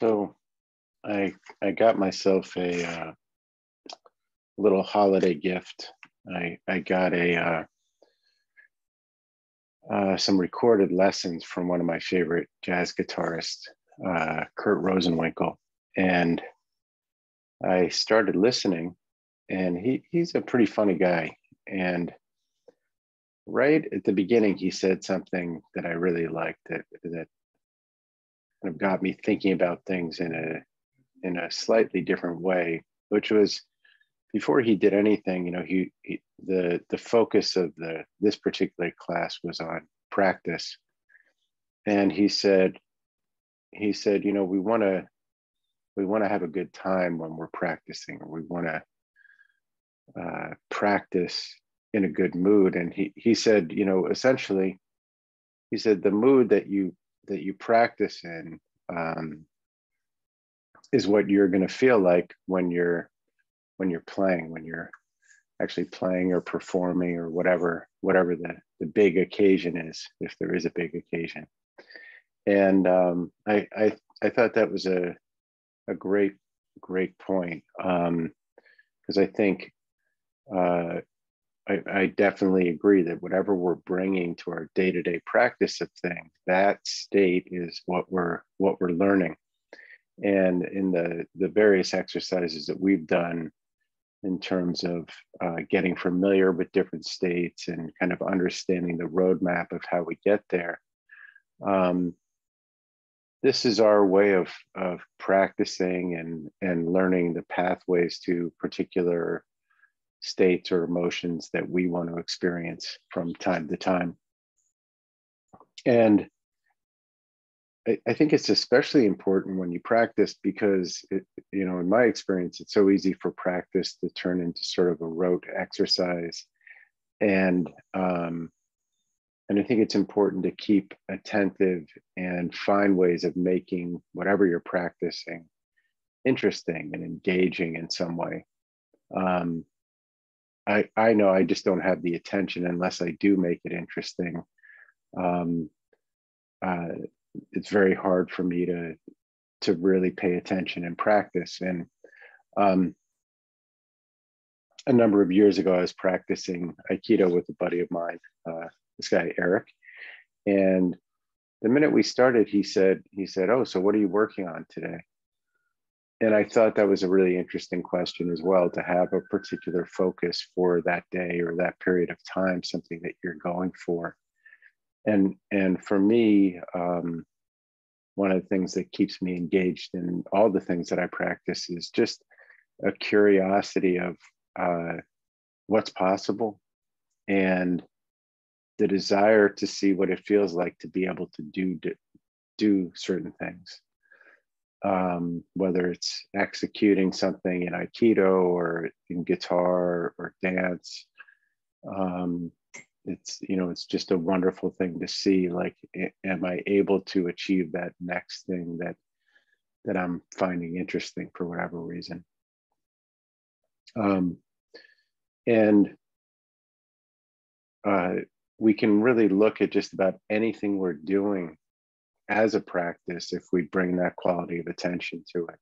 So I got myself a little holiday gift. I got a some recorded lessons from one of my favorite jazz guitarists, Kurt Rosenwinkkel, and I started listening. And he's a pretty funny guy. And right at the beginning, he said something that I really liked that kind of got me thinking about things in a slightly different way, which was before he did anything, the focus of this particular class was on practice. And he said, we want to have a good time when we're practicing, or we want to practice in a good mood. And he said, essentially, he said the mood that you practice in is what you're going to feel like when you're playing, when you're actually playing or performing or whatever the big occasion is, if there is a big occasion. And I thought that was a great point, because I think I definitely agree that whatever we're bringing to our day-to-day practice of things, that state is what we're learning. And in the various exercises that we've done in terms of getting familiar with different states and kind of understanding the roadmap of how we get there, this is our way of practicing and learning the pathways to particular states or emotions that we want to experience from time to time. And I think it's especially important when you practice because, in my experience, it's so easy for practice to turn into sort of a rote exercise. And I think it's important to keep attentive and find ways of making whatever you're practicing interesting and engaging in some way. I know I just don't have the attention unless I do make it interesting. It's very hard for me to really pay attention and practice. And a number of years ago, I was practicing Aikido with a buddy of mine, this guy, Eric. And the minute we started, he said, "Oh, so what are you working on today?" And I thought that was a really interesting question as well, to have a particular focus for that day or that period of time, something that you're going for. And for me, one of the things that keeps me engaged in all the things that I practice is just a curiosity of what's possible and the desire to see what it feels like to be able to do certain things. Whether it's executing something in Aikido or in guitar or dance, it's just a wonderful thing to see. Like, am I able to achieve that next thing that I'm finding interesting for whatever reason? And we can really look at just about anything we're doing as a practice if we bring that quality of attention to it.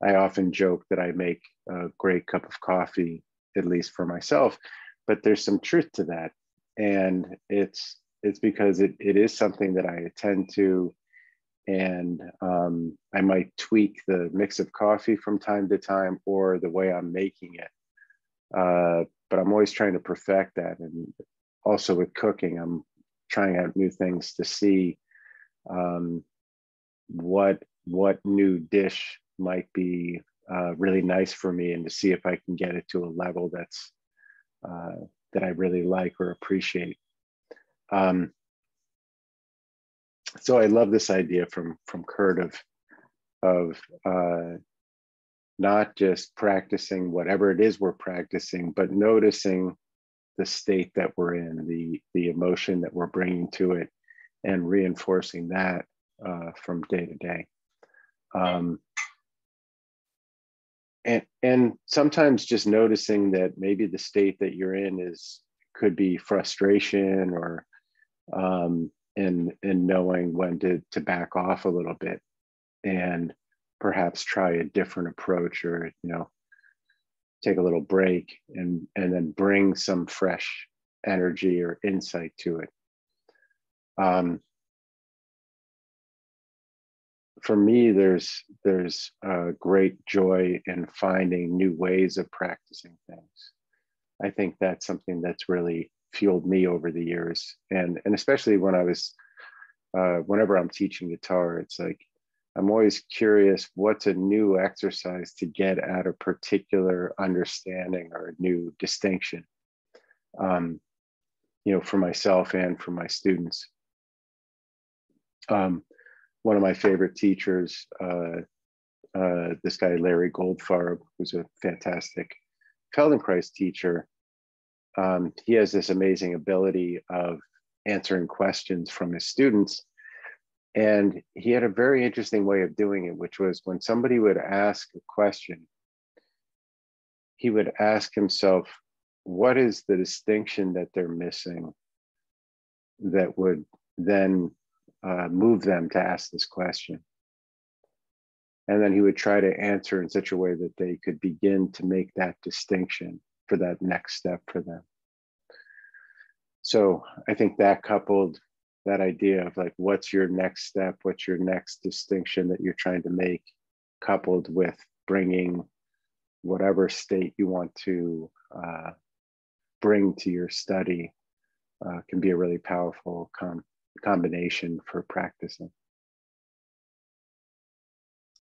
I often joke that I make a great cup of coffee, at least for myself, but there's some truth to that. And it's because it is something that I attend to, and I might tweak the mix of coffee from time to time or the way I'm making it. But I'm always trying to perfect that. And also with cooking, I'm trying out new things to see what new dish might be really nice for me, and to see if I can get it to a level that's that I really like or appreciate. So I love this idea from Kurt of not just practicing whatever it is we're practicing, but noticing the state that we're in, the emotion that we're bringing to it, and reinforcing that from day to day. And sometimes just noticing that maybe the state that you're in could be frustration or in knowing when to back off a little bit and perhaps try a different approach, or take a little break and then bring some fresh energy or insight to it. For me, there's a great joy in finding new ways of practicing things. I think that's something that's really fueled me over the years, and especially when I was whenever I'm teaching guitar, it's like I'm always curious what's a new exercise to get at a particular understanding or a new distinction, for myself and for my students. One of my favorite teachers, this guy, Larry Goldfarb, who's a fantastic Feldenkrais teacher, he has this amazing ability of answering questions from his students. And he had a very interesting way of doing it, which was when somebody would ask a question, he would ask himself, what is the distinction that they're missing that would then move them to ask this question? And then he would try to answer in such a way that they could begin to make that distinction for that next step for them. So I think that coupled that idea of like, what's your next step? What's your next distinction that you're trying to make, coupled with bringing whatever state you want to bring to your study, can be a really powerful combination for practicing.